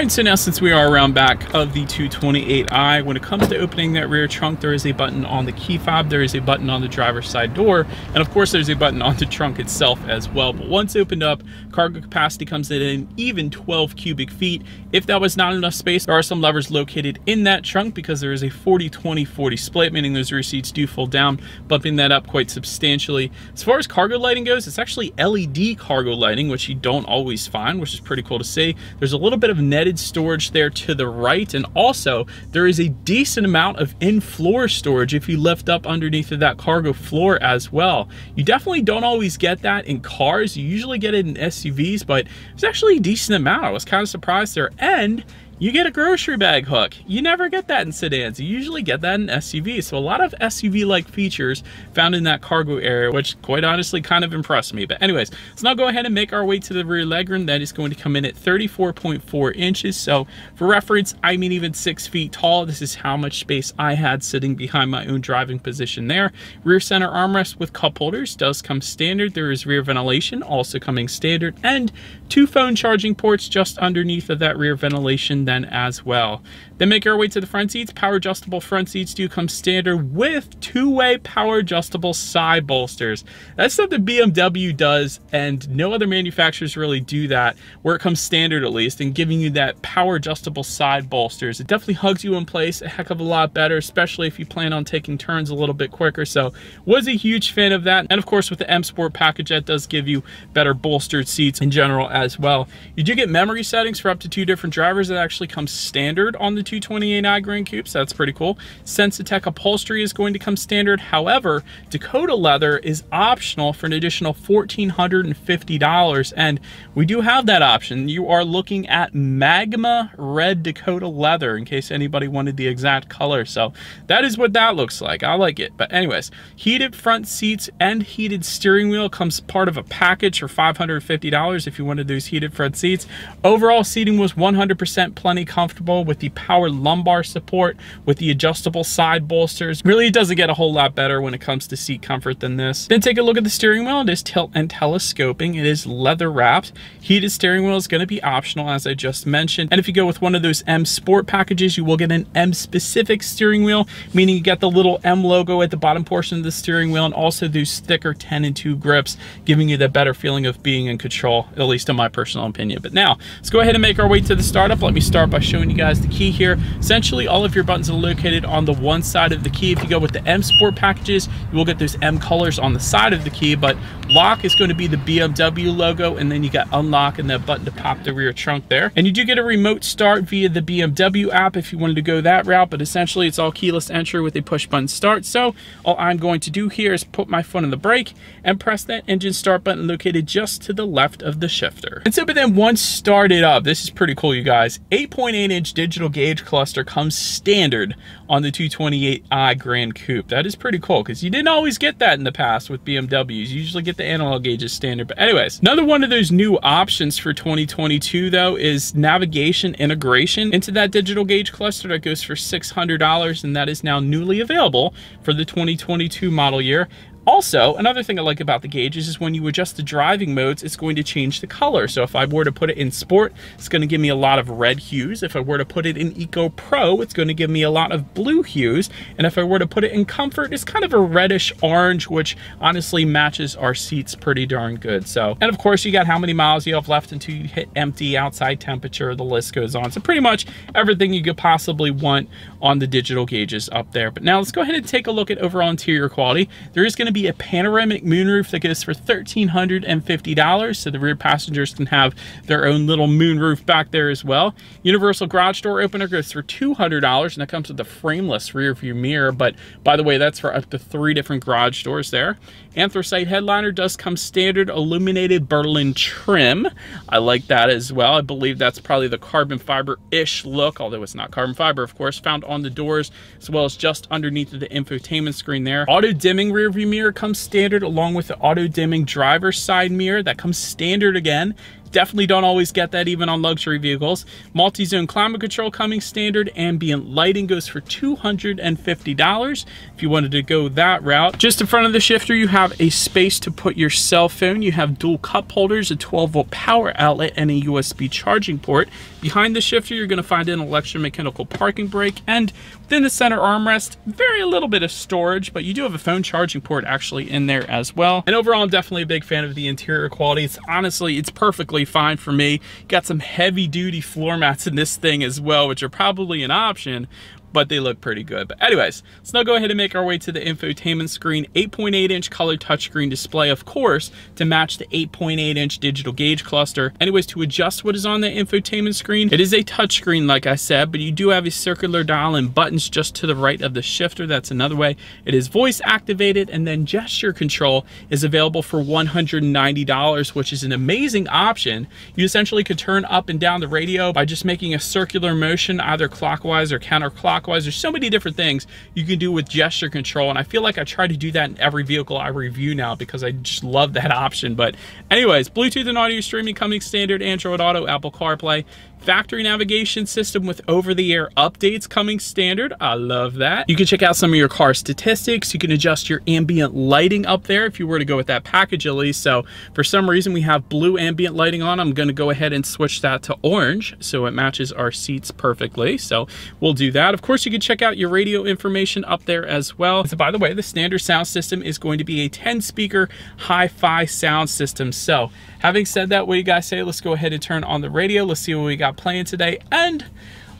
So now since we are around back of the 228i, when it comes to opening that rear trunk, there is a button on the key fob, there is a button on the driver's side door, and of course there's a button on the trunk itself as well. But once opened up, cargo capacity comes in an even 12 cubic feet. If that was not enough space, there are some levers located in that trunk because there is a 40-20-40 split, meaning those rear seats do fold down, bumping that up quite substantially. As far as cargo lighting goes, it's actually LED cargo lighting, which you don't always find, which is pretty cool to see. There's a little bit of netted storage there to the right, and also there is a decent amount of in-floor storage if you lift up underneath of that cargo floor as well. You definitely don't always get that in cars. You usually get it in SUVs, but it's actually a decent amount. I was kind of surprised there. And you get a grocery bag hook. You never get that in sedans. You usually get that in SUVs. So a lot of SUV-like features found in that cargo area, which quite honestly kind of impressed me. But anyways, let's now go ahead and make our way to the rear legroom. That is going to come in at 34.4 inches. So for reference, I mean even 6 feet tall. This is how much space I had sitting behind my own driving position there. Rear center armrest with cup holders does come standard. There is rear ventilation also coming standard, and 2 phone charging ports just underneath of that rear ventilation then as well. Then make our way to the front seats. Power adjustable front seats do come standard with 2-way power adjustable side bolsters. That's something BMW does, and no other manufacturers really do that, where it comes standard at least, and giving you that power adjustable side bolsters. It definitely hugs you in place a heck of a lot better, especially if you plan on taking turns a little bit quicker. So was a huge fan of that. And of course with the M Sport package, that does give you better bolstered seats in general as well. You do get memory settings for up to 2 different drivers. That actually actually comes standard on the 228i Grand Coupe, so that's pretty cool. Sensitech upholstery is going to come standard. However, Dakota leather is optional for an additional $1,450, and we do have that option. You are looking at magma red Dakota leather, in case anybody wanted the exact color. So that is what that looks like. I like it. But anyways, heated front seats and heated steering wheel comes part of a package for $550 if you wanted those heated front seats. Overall seating was 100% plenty comfortable with the power lumbar support, with the adjustable side bolsters. Really, it doesn't get a whole lot better when it comes to seat comfort than this. Then take a look at the steering wheel. It is tilt and telescoping. It is leather wrapped. Heated steering wheel is going to be optional, as I just mentioned. And if you go with one of those M Sport packages, you will get an M specific steering wheel, meaning you get the little M logo at the bottom portion of the steering wheel, and also those thicker 10-2 grips, giving you the better feeling of being in control, at least in my personal opinion. But now, let's go ahead and make our way to the startup. Let me start by showing you guys the key here. Essentially, all of your buttons are located on the one side of the key. If you go with the M Sport packages, you will get those M colors on the side of the key, but lock is going to be the BMW logo, and then you got unlock and that button to pop the rear trunk there. And you do get a remote start via the BMW app if you wanted to go that route, but essentially it's all keyless entry with a push button start. So all I'm going to do here is put my foot on the brake and press that engine start button located just to the left of the shifter. And so, but then once started up, this is pretty cool, you guys. 8.8-inch digital gauge cluster comes standard on the 228i Grand Coupe. That is pretty cool, because you didn't always get that in the past with BMWs. You usually get the analog gauges standard. But anyways, another one of those new options for 2022 though is navigation integration into that digital gauge cluster. That goes for $600, and that is now newly available for the 2022 model year. Also, another thing I like about the gauges is when you adjust the driving modes, it's going to change the color. So if I were to put it in Sport, it's going to give me a lot of red hues. If I were to put it in Eco Pro, it's going to give me a lot of blue hues. And if I were to put it in Comfort, it's kind of a reddish orange, which honestly matches our seats pretty darn good. So, and of course, you got how many miles you have left until you hit empty, outside temperature, the list goes on. So pretty much everything you could possibly want on the digital gauges up there. But now let's go ahead and take a look at overall interior quality. There is going to be a panoramic moonroof that goes for $1,350, so the rear passengers can have their own little moonroof back there as well. Universal garage door opener goes for $200, and that comes with a frameless rear view mirror, but by the way, that's for up to 3 different garage doors there. Anthracite headliner does come standard illuminated Berlin trim. I like that as well. I believe that's probably the carbon fiber-ish look, although it's not carbon fiber, of course, found on the doors, as well as just underneath the infotainment screen there. Auto dimming rear view mirror comes standard, along with the auto dimming driver's side mirror. That comes standard again. Definitely don't always get that even on luxury vehicles. Multi-zone climate control coming standard. Ambient lighting goes for $250 if you wanted to go that route. Just in front of the shifter, you have a space to put your cell phone. You have dual cup holders, a 12-volt power outlet, and a USB charging port. Behind the shifter, you're going to find an electromechanical parking brake, and within the center armrest, very little bit of storage, but you do have a phone charging port actually in there as well. And overall, I'm definitely a big fan of the interior quality. It's honestly, it's perfectly fine for me. Got some heavy duty floor mats in this thing as well, which are probably an option, but they look pretty good. But anyways, let's now go ahead and make our way to the infotainment screen. 8.8-inch color touchscreen display, of course, to match the 8.8-inch digital gauge cluster. Anyways, to adjust what is on the infotainment screen, it is a touchscreen, like I said, but you do have a circular dial and buttons just to the right of the shifter. That's another way. It is voice activated, and then gesture control is available for $190, which is an amazing option. You essentially could turn up and down the radio by just making a circular motion, either clockwise or counterclockwise. There's so many different things you can do with gesture control, and I feel like I try to do that in every vehicle I review now because I just love that option. But anyways, Bluetooth and audio streaming coming standard, Android Auto, Apple CarPlay, factory navigation system with over-the-air updates coming standard. I love that. You can check out some of your car statistics. You can adjust your ambient lighting up there if you were to go with that package at least. So for some reason we have blue ambient lighting on. I'm going to go ahead and switch that to orange so it matches our seats perfectly. So we'll do that. Of course, you can check out your radio information up there as well. So by the way, the standard sound system is going to be a 10-speaker hi-fi sound system. So having said that, what do you guys say? Let's go ahead and turn on the radio. Let's see what we got playing today, and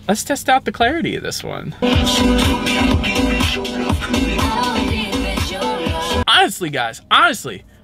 let's test out the clarity of this one. Honestly, guys,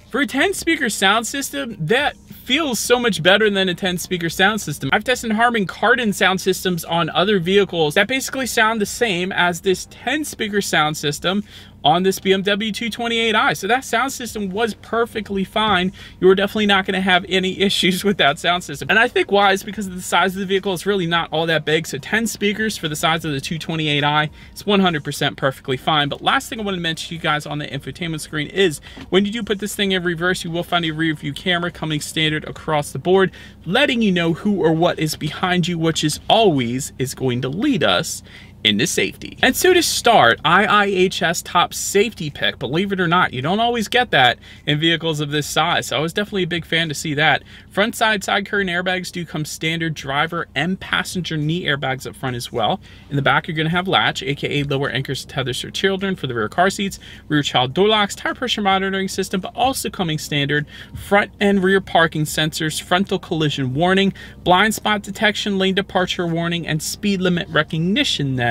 for a 10-speaker sound system, that feels so much better than a 10-speaker sound system. I've tested Harman Kardon sound systems on other vehicles that basically sound the same as this 10-speaker sound system on this BMW 228i. So that sound system was perfectly fine. You were definitely not going to have any issues with that sound system. And I think why is because of the size of the vehicle. It's really not all that big. So 10 speakers for the size of the 228i is 100% perfectly fine. But last thing I want to mention to you guys on the infotainment screen is when you do put this thing in reverse, you will find a rear view camera coming standard across the board, letting you know who or what is behind you, which is always going to lead us into safety. And so to start, IIHS top safety pick. Believe it or not, you don't always get that in vehicles of this size. So I was definitely a big fan to see that. Front side curtain airbags do come standard, driver and passenger knee airbags up front as well. In the back, you're going to have latch, aka lower anchors tethers for children for the rear car seats, rear child door locks, tire pressure monitoring system, but also coming standard, front and rear parking sensors, frontal collision warning, blind spot detection, lane departure warning, and speed limit recognition then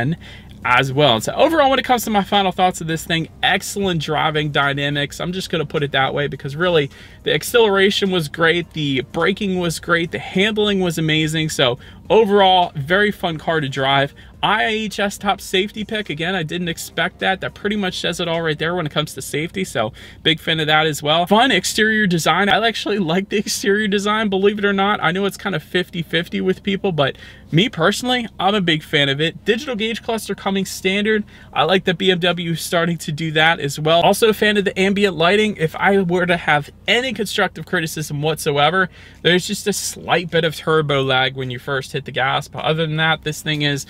as well. So overall, when it comes to my final thoughts of this thing, excellent driving dynamics. I'm just going to put it that way because really the acceleration was great, the braking was great, the handling was amazing. So overall, very fun car to drive. IIHS top safety pick. Again, I didn't expect that. That pretty much says it all right there when it comes to safety. So big fan of that as well. Fun exterior design. I actually like the exterior design, believe it or not. I know it's kind of 50-50 with people, but me personally, I'm a big fan of it. Digital gauge cluster coming standard. I like that BMW is starting to do that as well. Also a fan of the ambient lighting. If I were to have any constructive criticism whatsoever, there's just a slight bit of turbo lag when you first hit the gas. But other than that, this thing is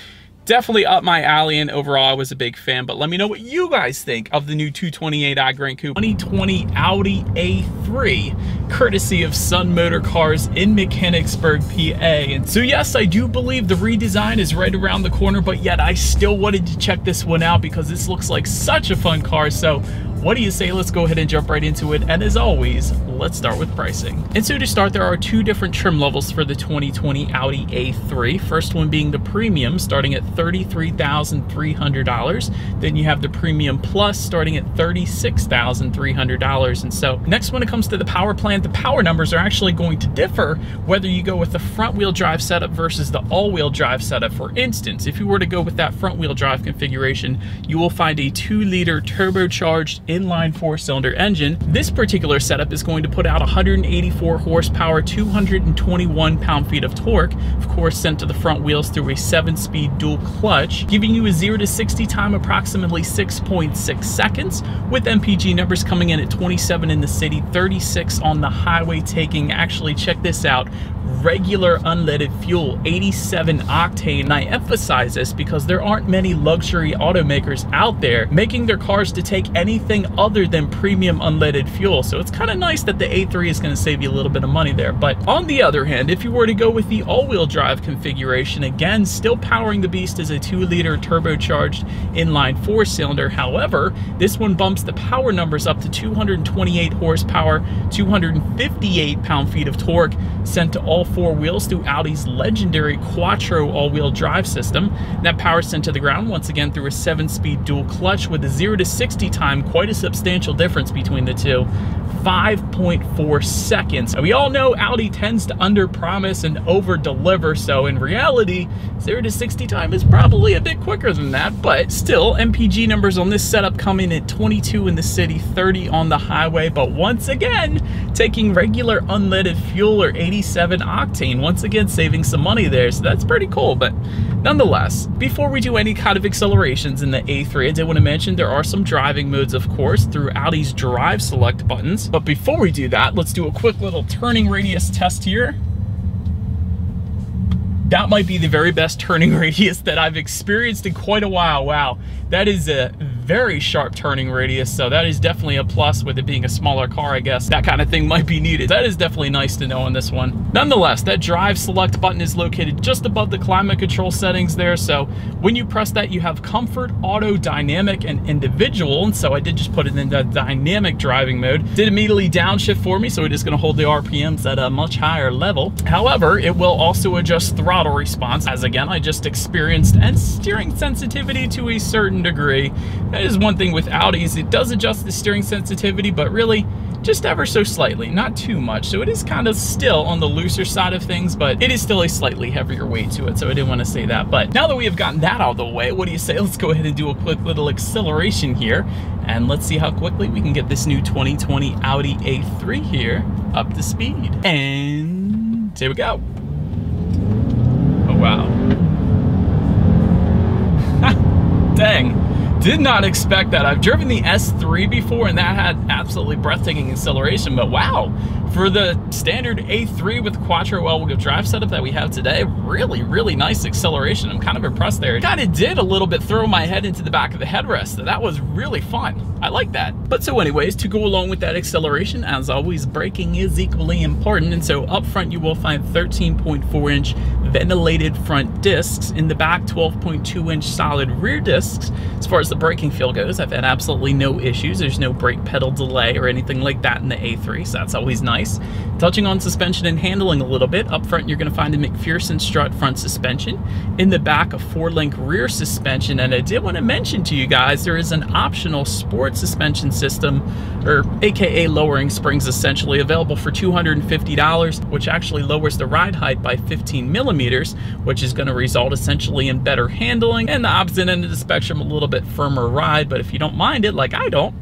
definitely up my alley, and overall I was a big fan. But let me know what you guys think of the new 228i Gran Coupe 2020 Audi A3, courtesy of Sun Motor Cars in Mechanicsburg, PA. And so yes, I do believe the redesign is right around the corner, but yet I still wanted to check this one out because this looks like such a fun car. So what do you say? Let's go ahead and jump right into it. And as always, let's start with pricing. And so to start, there are two different trim levels for the 2020 Audi A3. First one being the Premium, starting at $33,300. Then you have the Premium Plus starting at $36,300. And so next, when it comes to the power plant, the power numbers are actually going to differ whether you go with the front wheel drive setup versus the all-wheel drive setup. For instance, if you were to go with that front wheel drive configuration, you will find a 2-liter turbocharged inline 4-cylinder engine. This particular setup is going to put out 184 horsepower, 221 pound-feet of torque, of course sent to the front wheels through a 7-speed dual clutch, giving you a 0 to 60 time approximately 6.6 seconds, with MPG numbers coming in at 27 in the city, 36 on the highway, taking, actually check this out, regular unleaded fuel, 87 octane. And I emphasize this because there aren't many luxury automakers out there making their cars to take anything other than premium unleaded fuel. So it's kind of nice that the A3 is going to save you a little bit of money there. But on the other hand, if you were to go with the all-wheel drive configuration, again, still powering the beast is a 2-liter turbocharged inline 4-cylinder. However, this one bumps the power numbers up to 228 horsepower, 258 pound-feet of torque, sent to all 4 wheels through Audi's legendary Quattro all-wheel drive system. That power sent to the ground once again through a 7-speed dual clutch with a 0 to 60 time, quite a substantial difference between the two, 5.4 seconds. We all know Audi tends to under-promise and over-deliver, so in reality, 0 to 60 time is probably a bit quicker than that, but still, MPG numbers on this setup come in at 22 in the city, 30 on the highway, but once again, taking regular unleaded fuel or 87 octane, once again saving some money there, so that's pretty cool. But nonetheless, before we do any kind of accelerations in the A3, I did want to mention there are some driving modes, of course, through Audi's Drive Select buttons. But before we do that, let's do a quick little turning radius test here. That might be the very best turning radius that I've experienced in quite a while. Wow, that is a very sharp turning radius, so that is definitely a plus. With it being a smaller car, I guess that kind of thing might be needed. That is definitely nice to know on this one. Nonetheless, that Drive Select button is located just above the climate control settings there, so when you press that, you have Comfort, Auto, Dynamic, and Individual, and so I did just put it in the dynamic driving mode. Did immediately downshift for me, so it is going to hold the RPMs at a much higher level. However, it will also adjust throttle response, as again I just experienced, and steering sensitivity to a certain degree. That is one thing with Audis, it does adjust the steering sensitivity, but really just ever so slightly, not too much. So it is kind of still on the looser side of things, but it is still a slightly heavier weight to it. So I didn't want to say that. But now that we have gotten that out of the way, what do you say? Let's go ahead and do a quick little acceleration here. And let's see how quickly we can get this new 2020 Audi A3 here up to speed. And here we go. Oh, wow. Dang. Did not expect that. I've driven the S3 before and that had absolutely breathtaking acceleration, but wow, for the standard A3 with the Quattro all-wheel drive setup that we have today, really nice acceleration. I'm kind of impressed there. It kind of did a little bit throw my head into the back of the headrest, so that was really fun. I like that. But so anyways, to go along with that acceleration, as always, braking is equally important, and so up front you will find 13.4-inch ventilated front discs. In the back, 12.2-inch solid rear discs. As far as the braking feel goes, I've had absolutely no issues. There's no brake pedal delay or anything like that in the A3, so that's always nice. Touching on suspension and handling a little bit, up front you're going to find a McPherson strut front suspension. In the back, a 4-link rear suspension, and I did want to mention to you guys, there is an optional sport suspension system, or aka lowering springs essentially, available for $250, which actually lowers the ride height by 15 millimeters, which is going to result essentially in better handling, and the opposite end of the spectrum, a little bit firmer ride. But if you don't mind it, like I don't,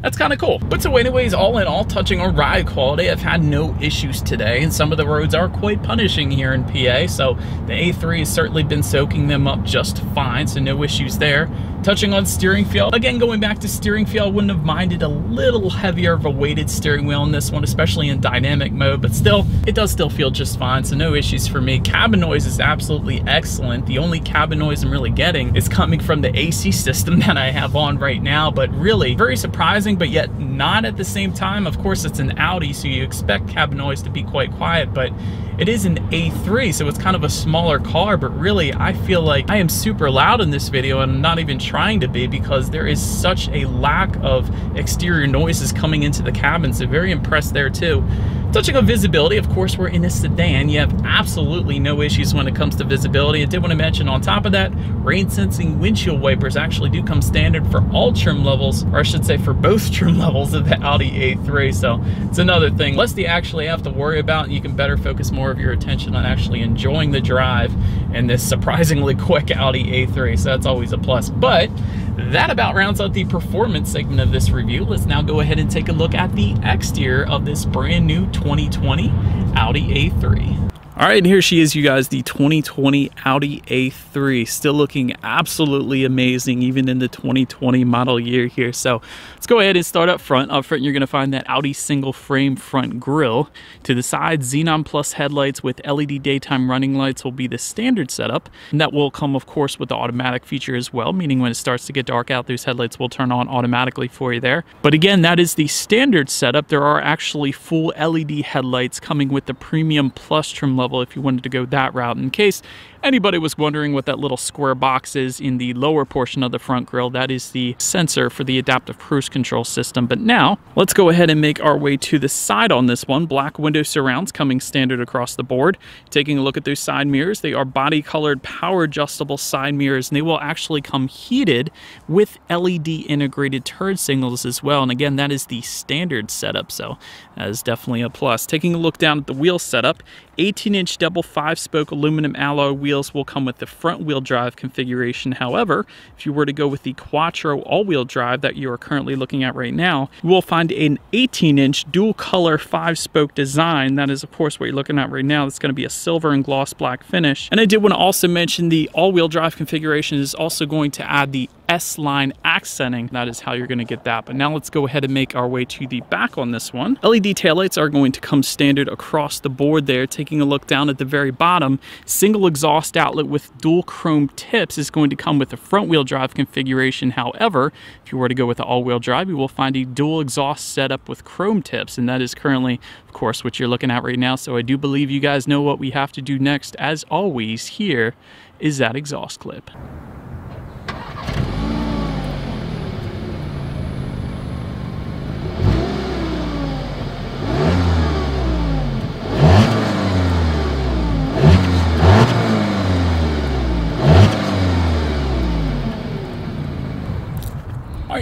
that's kind of cool. But so anyways, all in all, touching on ride quality, I've had no issues today, and some of the roads are quite punishing here in PA, so the A3 has certainly been soaking them up just fine, so no issues there. Touching on steering feel, again, going back to steering feel, I wouldn't have minded a little heavier of a weighted steering wheel in this one, especially in dynamic mode, but still, it does still feel just fine, so no issues for me. Cabin noise is absolutely excellent. The only cabin noise I'm really getting is coming from the AC system that I have on right now, but really very surprising, but yet not at the same time. Of course, it's an Audi, so you expect cabin noise to be quite quiet, but it is an A3, so it's kind of a smaller car, but really, I feel like I am super loud in this video, and I'm not even trying to be, because there is such a lack of exterior noises coming into the cabin, so very impressed there too. Touching on visibility, of course, we're in a sedan. You have absolutely no issues when it comes to visibility. I did want to mention on top of that, rain sensing windshield wipers actually do come standard for all trim levels, or I should say for both trim levels of the Audi A3, so it's another thing less you actually have to worry about, and you can better focus more of your attention on actually enjoying the drive in this surprisingly quick Audi A3, so that's always a plus. But that about rounds out the performance segment of this review. Let's now go ahead and take a look at the exterior of this brand new 2020 Audi A3. All right, here she is, you guys, the 2020 Audi A3, still looking absolutely amazing, even in the 2020 model year here. So let's go ahead and start up front. Up front, you're gonna find that Audi single frame front grille. To the side, Xenon Plus headlights with LED daytime running lights will be the standard setup. And that will come, of course, with the automatic feature as well, meaning when it starts to get dark out, those headlights will turn on automatically for you there. But again, that is the standard setup. There are actually full LED headlights coming with the Premium Plus trim level if you wanted to go that route. In case anybody was wondering what that little square box is in the lower portion of the front grille, that is the sensor for the adaptive cruise control system. But now let's go ahead and make our way to the side on this one. Black window surrounds coming standard across the board. Taking a look at those side mirrors, they are body colored power adjustable side mirrors, and they will actually come heated with LED integrated turn signals as well. And again, that is the standard setup, so that is definitely a plus. Taking a look down at the wheel setup, 18-inch double 5-spoke aluminum alloy wheels will come with the front-wheel drive configuration. However, if you were to go with the Quattro all-wheel drive that you are currently looking at right now, you will find an 18-inch dual-color 5-spoke design. That is, of course, what you're looking at right now. It's going to be a silver and gloss black finish. And I did want to also mention the all-wheel drive configuration is also going to add the S-line accenting. That is how you're going to get that. But now let's go ahead and make our way to the back on this one. LED taillights are going to come standard across the board there. Taking a look down at the very bottom, single exhaust outlet with dual chrome tips is going to come with the front wheel drive configuration. However, if you were to go with the all-wheel drive, you will find a dual exhaust setup with chrome tips, and that is currently, of course, what you're looking at right now. So I do believe you guys know what we have to do next. As always, here is that exhaust clip.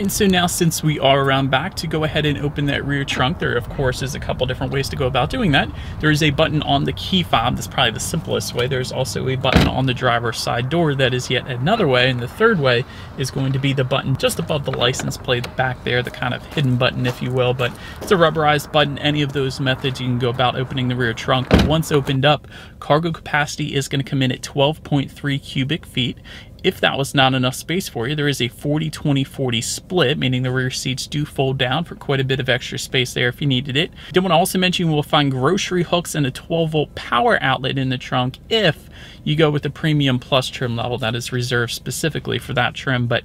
right, and so now since we are around back, to go ahead and open that rear trunk, there of course is a couple different ways to go about doing that. There is a button on the key fob. That's probably the simplest way. There's also a button on the driver's side door. That is yet another way, and the third way is going to be the button just above the license plate back there, the kind of hidden button if you will, but it's a rubberized button. Any of those methods you can go about opening the rear trunk. But once opened up, cargo capacity is going to come in at 12.3 cubic feet. If that was not enough space for you, there is a 40-20-40 split, meaning the rear seats do fold down for quite a bit of extra space there if you needed it. I did want to also mention you will find grocery hooks and a 12-volt power outlet in the trunk if you go with the Premium Plus trim level. That is reserved specifically for that trim. But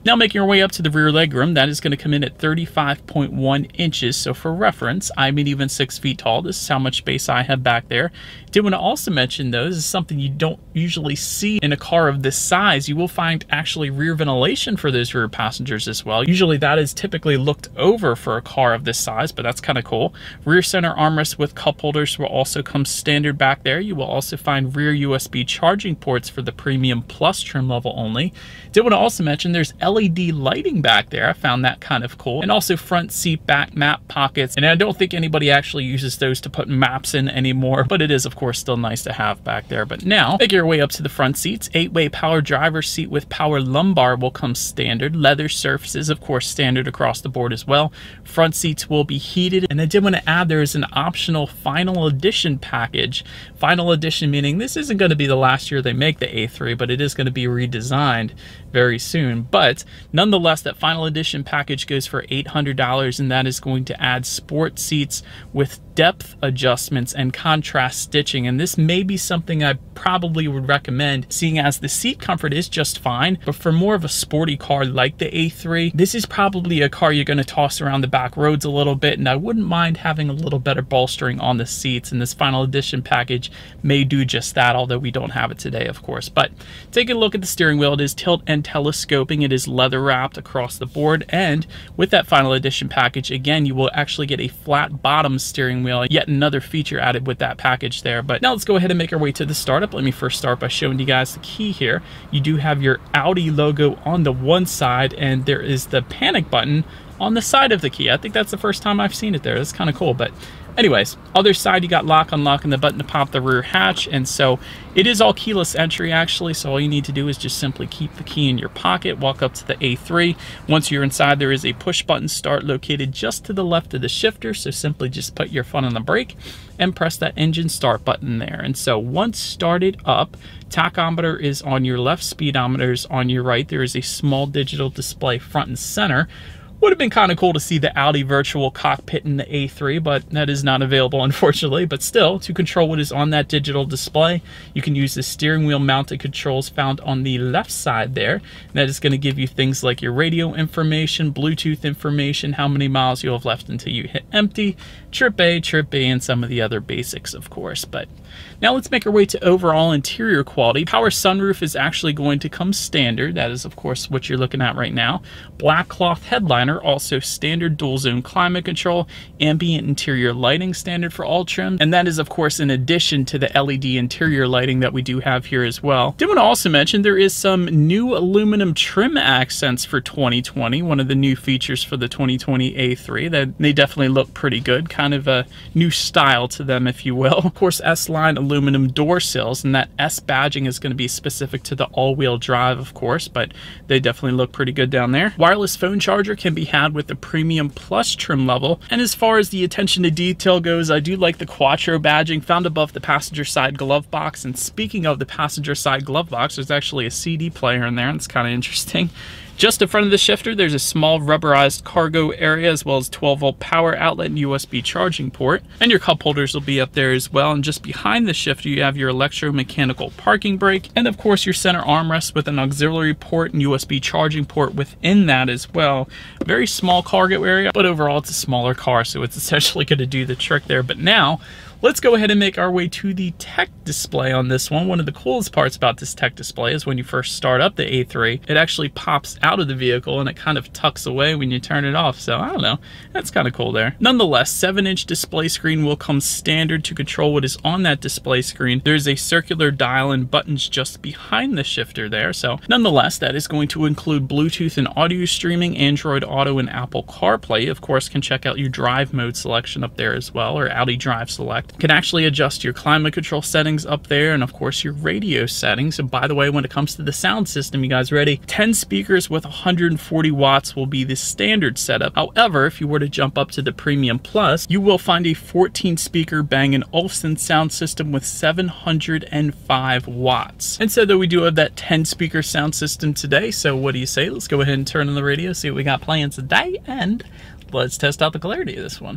now making our way up to the rear legroom, that is going to come in at 35.1 inches. So for reference, I'm even 6 feet tall. This is how much space I have back there. Did want to also mention though, this is something you don't usually see in a car of this size. You will find actually rear ventilation for those rear passengers as well. Usually that is typically looked over for a car of this size, but that's kind of cool. Rear center armrest with cup holders will also come standard back there. You will also find rear USB charging ports for the Premium Plus trim level only. Did want to also mention there's LED lighting back there. I found that kind of cool. And also front seat back map pockets. And I don't think anybody actually uses those to put maps in anymore, but it is of course still nice to have back there. But now make your way up to the front seats. 8-way power driver's seat with power lumbar will come standard. Leather surfaces of course standard across the board as well. Front seats will be heated. And I did want to add there is an optional final edition package. Final edition meaning this isn't going to be the last year they make the A3, but it is going to be redesigned very soon. But nonetheless, that final edition package goes for $800, and that is going to add sport seats with depth adjustments and contrast stitching. And this may be something I probably would recommend, seeing as the seat comfort is just fine, but for more of a sporty car like the A3, this is probably a car you're going to toss around the back roads a little bit, and I wouldn't mind having a little better bolstering on the seats, and this final edition package may do just that, although we don't have it today of course. But take a look at the steering wheel. It is tilt and telescoping. It is leather wrapped across the board, and with that final edition package, again, you will actually get a flat bottom steering wheel, yet another feature added with that package there. But now let's go ahead and make our way to the startup. Let me first start by showing you guys the key here. You do have your Audi logo on the one side, and there is the panic button on the side of the key. I think that's the first time I've seen it there. That's kind of cool. But anyways, other side, you got lock, unlock, and the button to pop the rear hatch. And so it is all keyless entry actually. So all you need to do is just simply keep the key in your pocket, walk up to the A3. Once you're inside, there is a push button start located just to the left of the shifter. So simply just put your foot on the brake and press that engine start button there. And so once started up, tachometer is on your left, speedometer is on your right. There is a small digital display front and center. Would have been kind of cool to see the Audi virtual cockpit in the A3, but that is not available unfortunately. But still, to control what is on that digital display, you can use the steering wheel mounted controls found on the left side there. That is going to give you things like your radio information, Bluetooth information, how many miles you have left until you hit empty, trip A, and some of the other basics of course. But now let's make our way to overall interior quality. Power sunroof is actually going to come standard. That is of course what you're looking at right now. Black cloth headliner, also standard dual zone climate control, ambient interior lighting standard for all trims, and that is of course in addition to the LED interior lighting that we do have here as well. Did want to also mention there is some new aluminum trim accents for 2020, one of the new features for the 2020 A3. That they definitely look pretty good, kind of a new style to them if you will. Of course, S-line aluminum door sills, and that S badging is going to be specific to the all-wheel drive of course, but they definitely look pretty good down there. Wireless phone charger can be had with the Premium Plus trim level. And as far as the attention to detail goes, I do like the Quattro badging found above the passenger side glove box. And speaking of the passenger side glove box, there's actually a CD player in there, and it's kind of interesting. Just in front of the shifter, there's a small rubberized cargo area, as well as 12-volt power outlet and USB charging port. And your cup holders will be up there as well. And just behind the shifter, you have your electromechanical parking brake. And of course, your center armrest with an auxiliary port and USB charging port within that as well. Very small cargo area, but overall it's a smaller car, so it's essentially going to do the trick there. But now, let's go ahead and make our way to the tech display on this one. One of the coolest parts about this tech display is when you first start up the A3, it actually pops out of the vehicle and it kind of tucks away when you turn it off. So I don't know, that's kind of cool there. Nonetheless, 7-inch display screen will come standard. To control what is on that display screen, there's a circular dial and buttons just behind the shifter there. So nonetheless, that is going to include Bluetooth and audio streaming, Android Auto, and Apple CarPlay. Of course, can check out your drive mode selection up there as well, or Audi Drive Select. Can actually adjust your climate control settings up there, and of course your radio settings. And by the way, when it comes to the sound system, you guys ready? 10 speakers with 140 watts will be the standard setup. However, if you were to jump up to the Premium Plus, you will find a 14 speaker Bang & Olufsen sound system with 705 watts. And so though we do have that 10 speaker sound system today, so what do you say? Let's go ahead and turn on the radio, see what we got playing today, and let's test out the clarity of this one.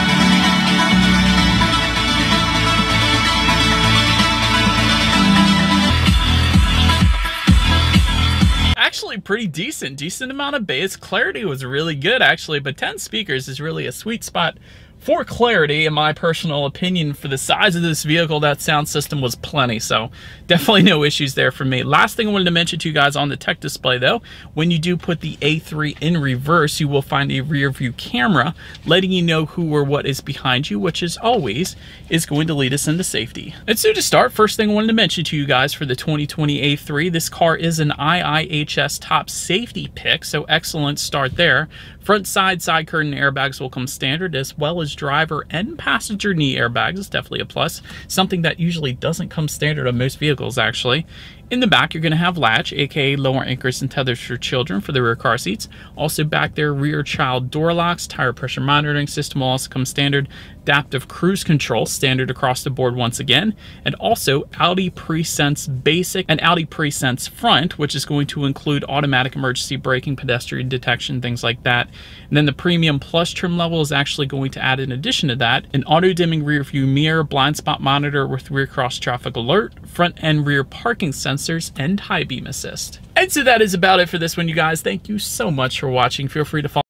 Actually pretty decent amount of bass. Clarity was really good actually, but 10 speakers is really a sweet spot for clarity, in my personal opinion. For the size of this vehicle, that sound system was plenty, so definitely no issues there for me. Last thing I wanted to mention to you guys on the tech display though, when you do put the A3 in reverse, you will find a rear view camera letting you know who or what is behind you, which as always is going to lead us into safety. And so to start, first thing I wanted to mention to you guys for the 2020 A3, this car is an IIHS top safety pick, so excellent start there. Front side curtain airbags will come standard, as well as driver and passenger knee airbags. Is definitely a plus, something that usually doesn't come standard on most vehicles actually. In the back, you're going to have latch, aka lower anchors and tethers for children for the rear car seats. Also back there, rear child door locks, tire pressure monitoring system will also come standard. Adaptive cruise control, standard across the board once again. And also Audi Presense Basic and Audi Presense Front, which is going to include automatic emergency braking, pedestrian detection, things like that. And then the Premium Plus trim level is actually going to add, in addition to that, an auto-dimming rear view mirror, blind spot monitor with rear cross traffic alert, front and rear parking sensors, and high beam assist. And so that is about it for this one, you guys. Thank you so much for watching. Feel free to follow